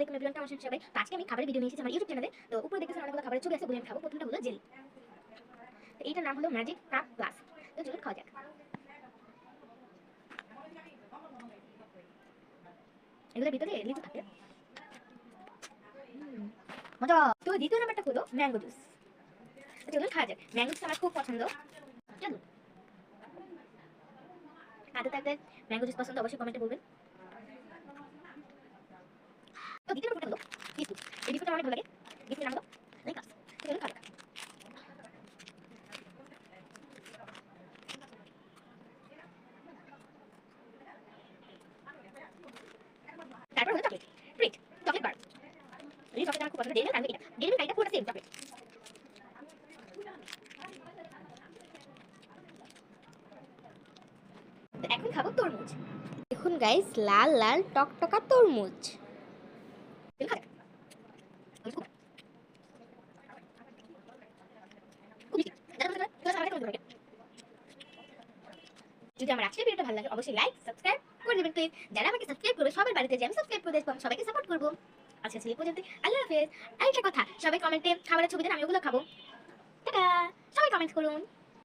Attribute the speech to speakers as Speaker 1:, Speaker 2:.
Speaker 1: আলাইকুম এভরিওয়ান, কেমন আছেন সবাই? তো আজকে আমি খাবারের ভিডিও নিয়ে এসেছি আমার ইউটিউব চ্যানেলে। তো উপরে দেখতেছেন অনেকগুলো খাবারের ছবি আছে, বলে আমি খাবো। প্রথমটা হলো জেলি। তো এইটার নাম হলো ম্যাজিক কাপ প্লাস। তো চলুন খাওয়া যাক। এগুলোর ভিতরে লিচু থাকে। মজা। তো দ্বিতীয় নাম্বারটা হলো ম্যাঙ্গো জুস। তো চলুন খাওয়া যাক। ম্যাঙ্গো জুস আমার খুব পছন্দ। চলুন। কাদের কাদের ম্যাঙ্গো জুস পছন্দ অবশ্যই কমেন্টে বলবেন। তো দ্বিতীয় নাম্বারটা হলো বিস্কুট। এই বিস্কুটটা আমার অনেক ভালো লাগে। বিস্কুটের নাম হলো লেকাস। তো চলুন খাওয়া যাক। তারপর হলো চকলেট ট্রিট, চকলেট বার। এই চকলেট আমার খুব পছন্দ। ডেইরি মিল্ক আর এটা ডেইরি মিল্ক এটা পুরো সেম চকলেট। তো এখন খাবো তরমুজ।
Speaker 2: দেখুন গাইস, লাল লাল টকটকা তরমুজ।
Speaker 1: চলুন খাওয়া যাক। খুব মিষ্টি। যদি আমার আজকের ভিডিওটা ভালো লাগে অবশ্যই লাইক সাবস্ক্রাইব করে দেবেন প্লিজ। যারা আমাকে সাবস্ক্রাইব করবে সবার বাড়িতে যে আমি সাবস্ক্রাইব করে দেবো, সবাইকে সাপোর্ট করবো। আচ্ছা এই পর্যন্ত। আল্লাহ হাফেজ। আরেকটা কথা, সবাই কমেন্টে খাবারের ছবি দেন, আমি ওগুলো খাবো। টাটা। সবাই কমেন্ট করুন।